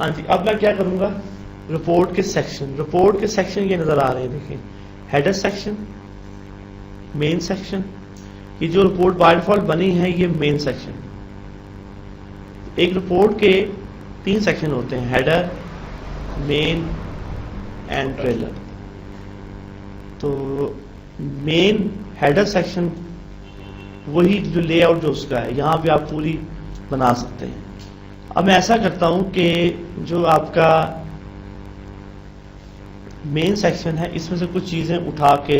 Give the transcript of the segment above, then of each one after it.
हाँ जी, अब मैं क्या करूंगा, रिपोर्ट के सेक्शन ये नजर आ रहे हैं, देखिए हेडर सेक्शन, मेन सेक्शन, ये जो रिपोर्ट बाय डिफॉल्ट बनी है ये मेन सेक्शन। एक रिपोर्ट के 3 सेक्शन होते हैं, हेडर, मेन एंड ट्रेलर। तो मेन हेडर सेक्शन वही जो लेआउट जो उसका है, यहां पे आप पूरी बना सकते हैं। अब मैं ऐसा करता हूं कि जो आपका मेन सेक्शन है इसमें से कुछ चीजें उठा के,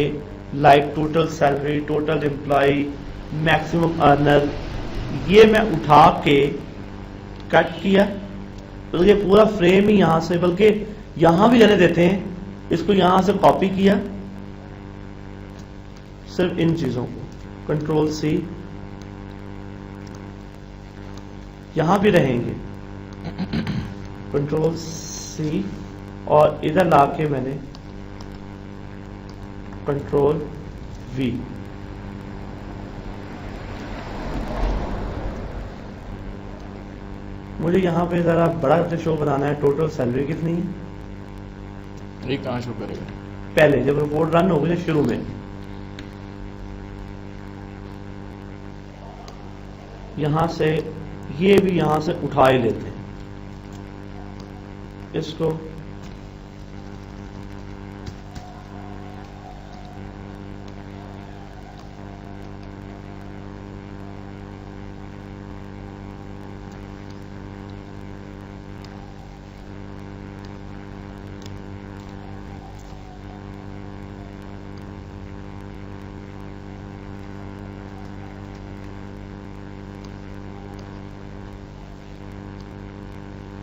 like total salary, total employ, maximum earner, ये मैं उठा के कट किया, बल्कि पूरा फ्रेम ही यहां से, बल्कि यहां भी रहने देते हैं, इसको यहां से कॉपी किया, सिर्फ इन चीजों को कंट्रोल सी, यहां भी रहेंगे कंट्रोल सी, और इधर लाके मैंने कंट्रोल वी। मुझे यहां पे जरा बड़ा शो बनाना है, टोटल सैलरी कितनी है, ये कहाँ शो करेगा? पहले जब रिपोर्ट रन होगी ना शुरू में, यहां से ये भी यहां से उठा ही लेते हैं इसको,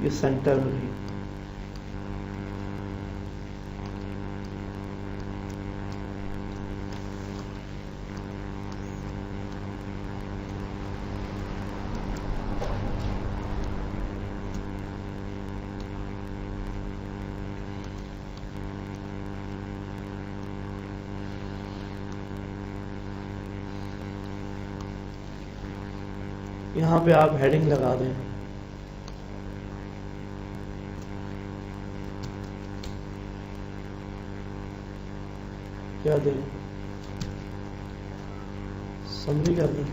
ये सेंटर में भी। यहां पे आप हेडिंग लगा दें, क्या दें, समरी कर दें,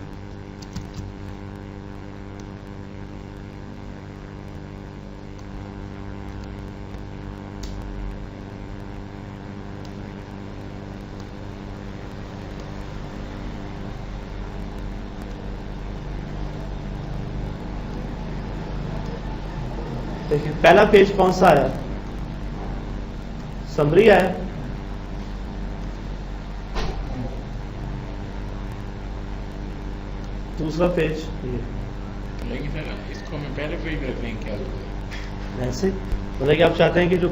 देखिए पहला पेज कौन सा आया, समरी आया, दूसरा पेज ये। लेकिन सर इसको मैं पहले पेज पे रखने की क्या जरूरत है? ऐसे मतलब कि आप चाहते हैं कि जो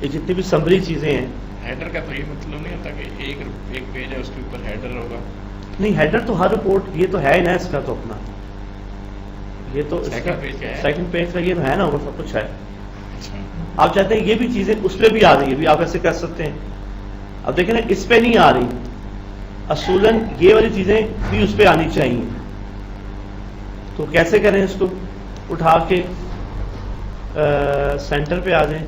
ये जितनी भी समरी चीजें हैं, हेडर का तो ये मतलब नहीं होता कि एक पेज है उसके ऊपर हेडर होगा? नहीं हेडर तो हर रिपोर्ट, ये तो है ही ना इसका, तो अपना ये तो सेकंड पेज का है, सेकंड पेज का ये तो है ना, वो सब कुछ है। अच्छा आप चाहते हैं ये भी चीजें उस पर भी आ रही है, भी आप ऐसे कर सकते हैं। अब देखें ना इस पे नहीं आ रही, असूलन ये वाली चीजें भी उस पर आनी चाहिए, तो कैसे करें इसको, उठा के सेंटर पे आ जाएं,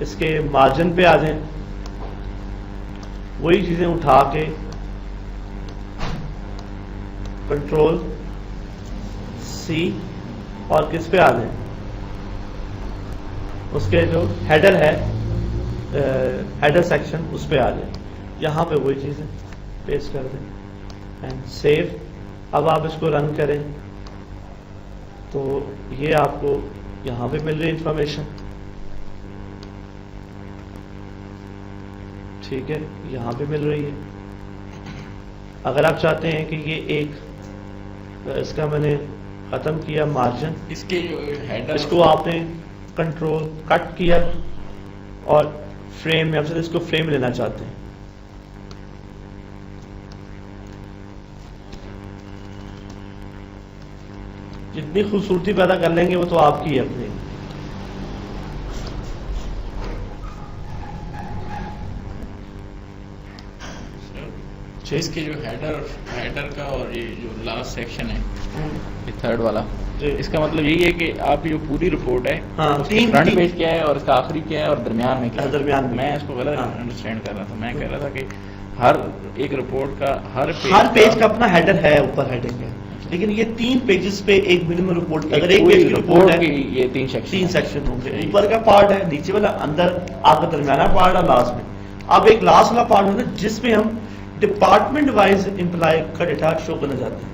इसके मार्जिन पे आ जाएं, वही चीजें उठा के कंट्रोल सी, और किस पे आ जाएं, उसके जो हेडर है हेडर सेक्शन उस पे आ जाए, यहां पे वही चीजें पेस्ट कर दें एंड सेव। अब आप इसको रन करें तो ये आपको यहां पे मिल रही इंफॉर्मेशन, ठीक है, यहां पे मिल रही है। अगर आप चाहते हैं कि ये एक इसका मैंने खत्म किया मार्जिन, इसके जो हेडर, इसको आपने कंट्रोल कट किया और फ्रेम में, आप इसको फ्रेम लेना चाहते हैं, जितनी खूबसूरती पैदा कर लेंगे वो तो आपकी है अपनी। इसके जो हेडर का और ये जो लास्ट सेक्शन है, ये थर्ड वाला, जी। इसका मतलब यही है कि आपकी जो पूरी रिपोर्ट है हाँ, उसकी तीन- फ्रंट तीन- पेज क्या है और इसका आखिरी क्या है और दरमियान में क्या है। दरमियान में। मैं इसको गलत हाँ। अंडरस्टैंड कर रहा था। मैं कह रहा था कि हर एक रिपोर्ट का हर पेज का अपना हेडर है, ऊपर हेडिंग है, लेकिन ये 3 पेजेस पे एक मिनिमम रिपोर्ट, अगर एक पेज की रिपोर्ट है की ये 3 सेक्शन होंगे। ऊपर का पार्ट है, नीचे वाला, अंदर आपका दरमियाना पार्ट और लास्ट में। अब एक लास्ट वाला पार्ट होता है जिसमें हम डिपार्टमेंट वाइज एम्प्लॉय का डेटा शो करना चाहते हैं।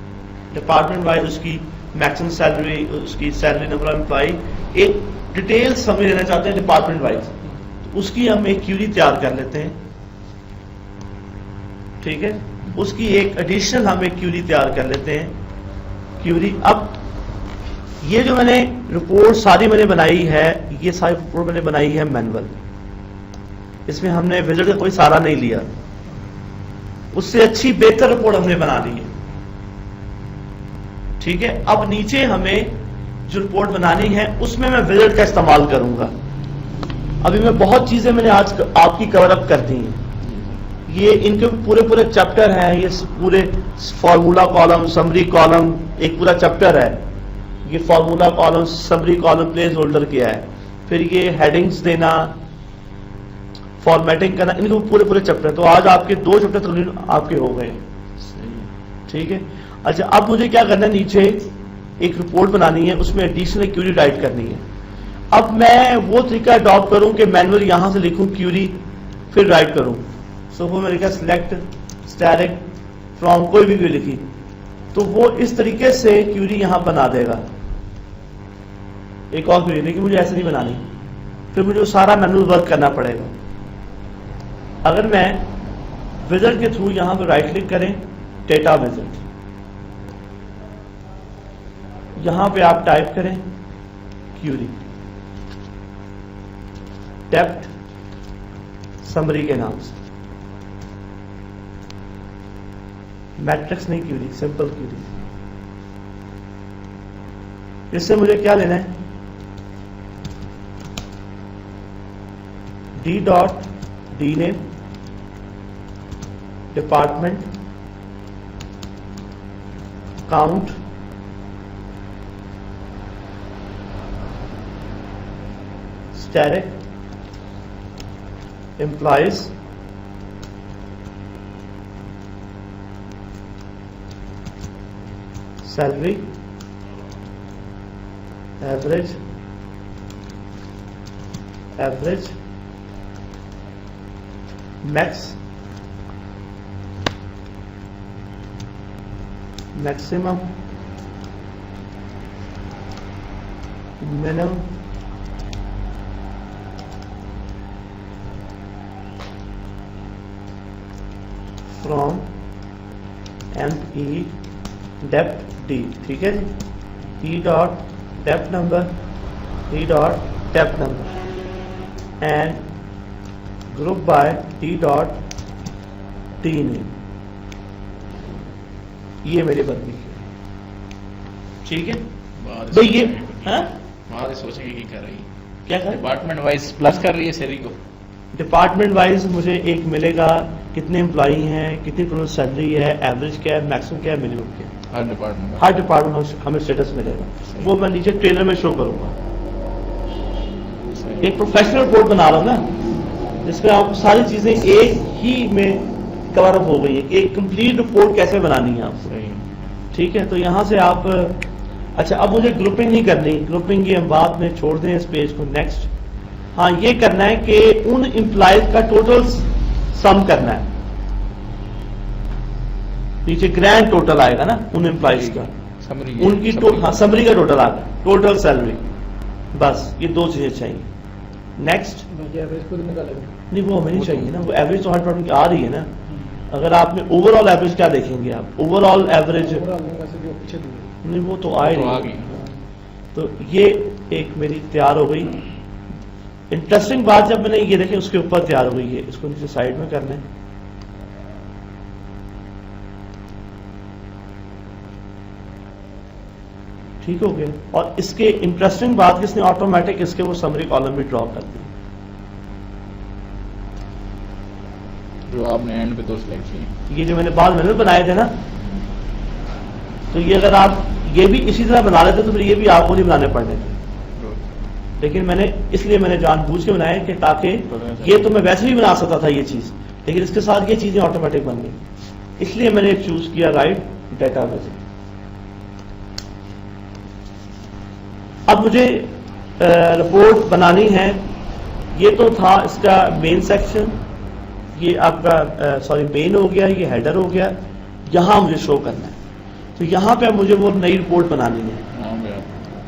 डिपार्टमेंट वाइज उसकी मैक्सिमम सैलरी, उसकी सैलरी, नंबर ऑफ एम्प्लॉय, एक डिटेल समझ लेना चाहते हैं डिपार्टमेंट वाइज। तो उसकी हम एक क्यूरी तैयार कर लेते हैं, ठीक है। उसकी एक एडिशनल हम एक क्यूरी तैयार कर लेते हैं, क्यूरी। अब ये जो मैंने रिपोर्ट सारी मैंने बनाई है, ये सारी रिपोर्ट मैंने बनाई है मैनुअल, इसमें हमने विजिट का कोई सहारा नहीं लिया। उससे अच्छी बेहतर रिपोर्ट हमने बना ली है, ठीक है। अब नीचे हमें जो रिपोर्ट बनानी है उसमें मैं विजिट का इस्तेमाल करूंगा। अभी मैं बहुत चीजें मैंने आज आपकी कवर अप कर दी हैं। ये इनके पूरे पूरे चैप्टर हैं, ये पूरे फार्मूला कॉलम, समरी कॉलम, एक पूरा चैप्टर है। ये formula column, summary column, place holder किया है, फिर ये हेडिंग्स देना, फॉर्मेटिंग करना, इनको पूरे पूरे चैप्टर। तो आज आपके 2 चैप्टर तकरीबन आपके हो गए, ठीक है। अच्छा, अब मुझे क्या करना है, नीचे एक रिपोर्ट बनानी है, उसमें एडिशनल क्यूरी राइट करनी है। अब मैं वो तरीका अडॉप्ट करूं कि मैनुअल यहां से लिखूं क्यूरी, फिर राइट करूं। सो वो मैंने कहा सिलेक्ट स्टैटिक फ्रॉम, कोई भी लिखी तो वो इस तरीके से क्यूरी यहां बना देगा। एक और क्यूरी, लेकिन मुझे ऐसे नहीं बनानी, फिर मुझे सारा मैनुअल वर्क करना पड़ेगा। अगर मैं विजिट के थ्रू यहां पर राइट क्लिक करें, डेटा विजिट, यहां पे आप टाइप करें क्यूरी, डेप्थ समरी के नाम से, मैट्रिक्स नहीं क्यूरी, सिंपल क्यूरी। इससे मुझे क्या लेना है, D dot D name, department, count, static, employees, salary, average, max, maximum, minimum, from, ME, depth D, ठीक है जी। E dot depth number, E dot depth number, and group by D dot D name. ये मेरी बंदी है, ठीक है भाई। ये बाहर सोचेंगे कि कर रही है, क्या कर, डिपार्टमेंट वाइज प्लस कर रही है सैलरी को। डिपार्टमेंट वाइज मुझे एक मिलेगा, कितने एम्प्लॉई हैं, कितनी टोटल सैलरी है, एवरेज क्या है, मैक्सिमम क्या है, मिनिमम क्या है। हर डिपार्टमेंट हमें स्टेटस मिलेगा, वो मैं नीचे ट्रेलर में शो करूंगा। एक प्रोफेशनल रिपोर्ट बना रहा हूं ना, जिसमें आप सारी चीजें एक ही में कवर अप हो गई है, एक कंप्लीट रिपोर्ट कैसे बनानी है आपको, ठीक है। तो यहां से आप, अच्छा अब मुझे ग्रुपिंग नहीं करनी, ग्रुपिंग ये हम बाद में छोड़ दें इस पेज को। नेक्स्ट, हाँ ये करना है कि उन एम्प्लॉयज का टोटल सम करना है, नीचे ग्रैंड टोटल आएगा ना उन एम्प्लॉयज का, उनकी हाँ समरी का टोटल आ गया, टोटल सैलरी, बस ये 2 चीजें चाहिए। नेक्स्ट, नहीं वो हमें नहीं चाहिए ना, वो एवरेज तो हर डिपार्टमेंट की आ रही है ना। अगर आपने ओवरऑल एवरेज क्या देखेंगे आप, ओवरऑल एवरेज नहीं वो तो आ ही रही है। तो ये एक मेरी तैयार हो गई। इंटरेस्टिंग बात, जब मैंने ये देखे उसके ऊपर तैयार हो गई है, इसको नीचे साइड में करना है, ठीक हो गया। और इसके इंटरेस्टिंग बात, इसने ऑटोमेटिक इसके वो समरी कॉलम भी ड्रॉ कर दी, जो आपने एंड पे तो सिलेक्ट किए। ये जो मैंने बाद में बनाए थे ना, तो ये अगर आप ये भी इसी तरह बना लेते तो फिर ये भी आपको नहीं बनाने पड़ने थे, लेकिन इसलिए मैंने जानबूझ के बनाया कि ताकि ये तो मैं वैसे भी बना सकता था ये चीज, लेकिन इसके साथ ये चीजें ऑटोमेटिक बन गई, इसलिए मैंने चूज किया राइट डेटाबेस। अब मुझे रिपोर्ट बनानी है, ये तो था इसका मेन सेक्शन, ये आपका सॉरी मेन हो गया, ये हेडर हो गया, यहां मुझे शो करना है। तो यहां पे अब मुझे वो नई रिपोर्ट बनानी है।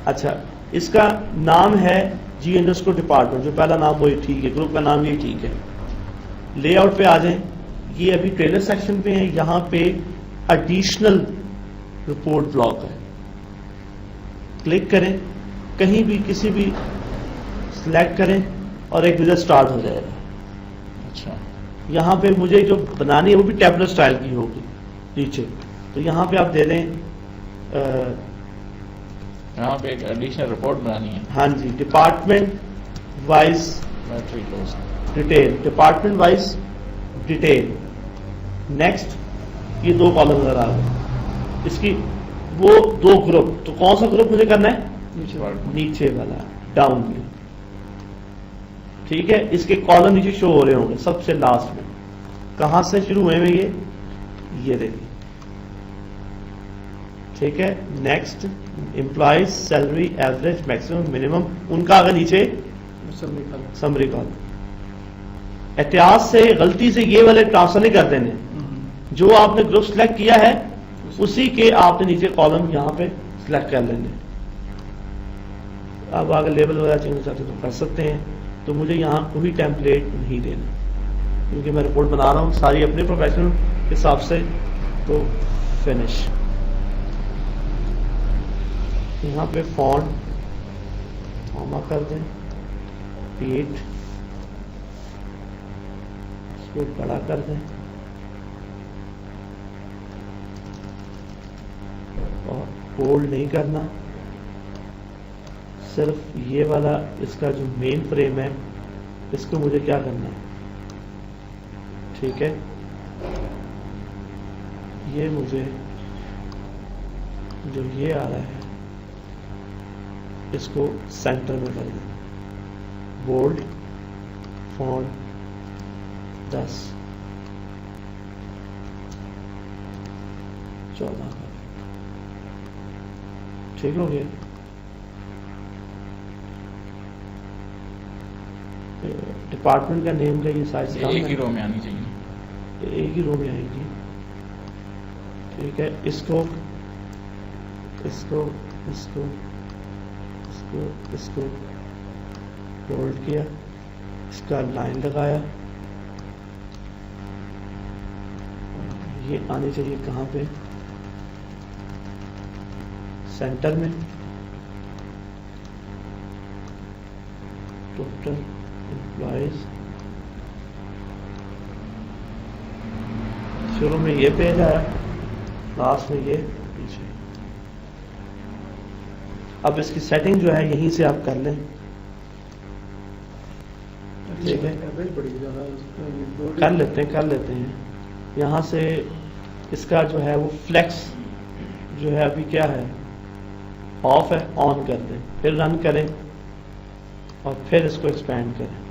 अच्छा, इसका नाम है G_डिपार्टमेंट, जो पहला नाम वही ठीक है, ग्रुप का नाम ये ठीक है। लेआउट पे आ जाएं, ये अभी ट्रेलर सेक्शन पे है, यहां पे एडिशनल रिपोर्ट ब्लॉक है, क्लिक करें, कहीं भी किसी भी सिलेक्ट करें और एक विजिट स्टार्ट हो जाएगा। अच्छा, यहां पे मुझे जो बनानी है वो भी टैबलेट स्टाइल की होगी नीचे, तो यहां पे आप दे दें यहाँ पे एक एडिशनल रिपोर्ट बनानी है। हाँ जी, department wise battery loss, detail, department wise detail. Next, ये दो कॉलम नजर आ रहे, इसकी वो दो ग्रुप, तो कौन सा ग्रुप मुझे करना है? नीचे वाला, डाउन में, ठीक है। इसके कॉलम नीचे शो हो रहे होंगे सबसे लास्ट में, कहां से शुरू हुए में ये देखिए, ठीक है। Next, employees salary average maximum minimum, उनका अगर नीचे समरी कॉलम। एहतियात से गलती से ये वाले ट्रांसफर नहीं कर देने, जो आपने ग्रुप सिलेक्ट किया है उसी के आपने नीचे कॉलम यहां पे सिलेक्ट कर लेंगे। अब अगर लेवल वगैरह चेंज चाहते तो कर सकते हैं, तो मुझे यहां कोई टेम्पलेट नहीं देना, क्योंकि मैं रिपोर्ट बना रहा हूं सारी अपने प्रोफेशनल के हिसाब से। तो फिनिश, यहां पे फॉन्ट कॉमा कर दें, 8 इसको बड़ा कर दें, और बोल्ड नहीं करना, सिर्फ ये वाला इसका जो मेन फ्रेम है इसको मुझे क्या करना है, ठीक है। ये मुझे जो ये आ रहा है इसको सेंटर में कर दें, बोल्ड फॉन्ट 10 14, ठीक हो गया। डिपार्टमेंट का नेम का ये साइज एक ही रो में आनी चाहिए, एक ही रो में आएगी, ठीक है। इसको इसको इसको इसको इसको होल्ड किया, इसका लाइन लगाया, ये आनी चाहिए कहां पे, सेंटर में। टोटल एम्प्लॉइज, शुरू में ये पेज आया, लास्ट में ये पीछे। अब इसकी सेटिंग जो है यहीं से आप कर लें, ठीक है, कर लेते हैं यहां से। इसका जो है वो फ्लेक्स जो है अभी क्या है, ऑफ है, ऑन कर दें, फिर रन करें और फिर इसको एक्सपेंड करें।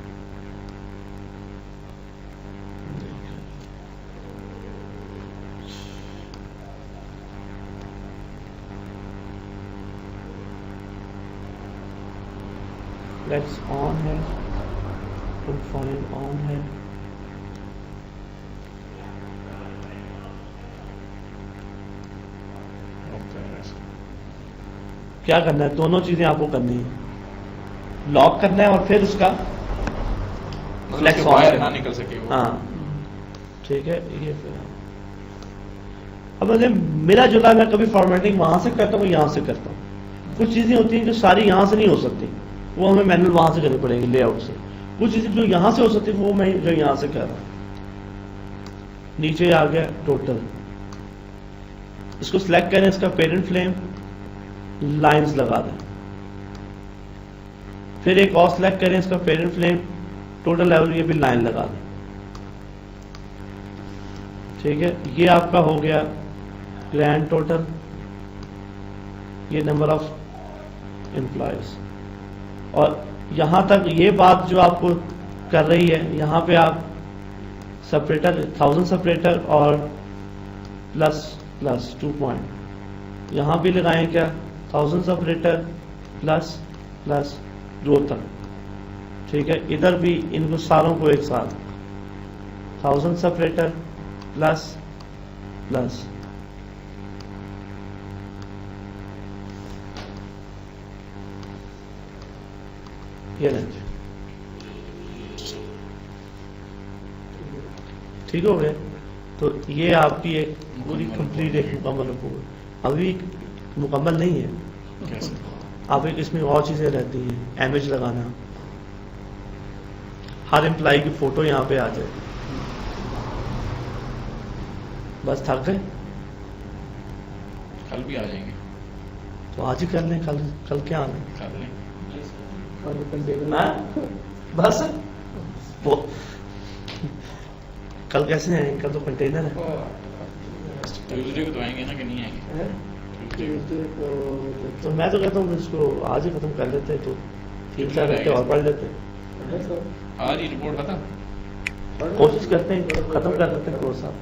फ्लेक्स ऑन है, कंफाइन ऑन है, क्या करना है, दोनों चीजें आपको करनी है, लॉक करना है और फिर उसका फ्लेक्स ऑन ना निकल सके वो। हाँ, ठीक है। ये फिर अब मुझे मिला जुला, मैं कभी फॉर्मेटिंग वहां से करता हूँ, यहां से करता हूँ। कुछ चीजें होती हैं जो सारी यहां से नहीं हो सकती, वो हमें मैनुअल वहां से करनी पड़ेगी लेआउट से। कुछ चीजें जो यहां से हो सकती है वो मैं जो यहां से कर रहा हूं। नीचे आ गया टोटल, इसको सिलेक्ट करें, इसका पेरेंट फ्लेम लाइंस लगा दें, फिर एक और सिलेक्ट करें, इसका पेरेंट फ्लेम टोटल लेवल, ये भी लाइन लगा दें, ठीक है। ये आपका हो गया ग्रैंड टोटल, ये नंबर ऑफ एम्प्लॉयज। और यहाँ तक ये बात जो आपको कर रही है, यहाँ पे आप सेपरेटर 1000 सेपरेटर और प्लस प्लस 2 पॉइंट यहाँ भी लगाएं क्या, 1000 सेपरेटर प्लस प्लस रो तक, ठीक है। इधर भी इनको सारों को एक साथ 1000 सेपरेटर प्लस प्लस ये लेंगे, ठीक हो गए। तो ये आपकी एक पूरी कंप्लीट एक मुकम्मल रिपोर्ट। अभी मुकम्मल नहीं है, कैसे? आप एक इसमें और चीज़ें रहती हैं, इमेज लगाना, हर एम्प्लाई की फ़ोटो यहाँ पे आ जाए। बस थक गए, कल भी आ जाएंगे, तो आज ही कर लें। कल क्या आना है? कर लें। बस वो कल कैसे आएंगे? कल तो कंटेनर है। ट्यूजडे को तो आएंगे ना, कि नहीं आएंगे? ट्यूजडे तो मैं तो कहता हूँ इसको आज ही खत्म कर लेते हैं, तो 3-4 घंटे और पढ़ लेते हैं। आज ही रिपोर्ट खत्म। कोशिश करते हैं खत्म कर लेते हैं कोर्स आप।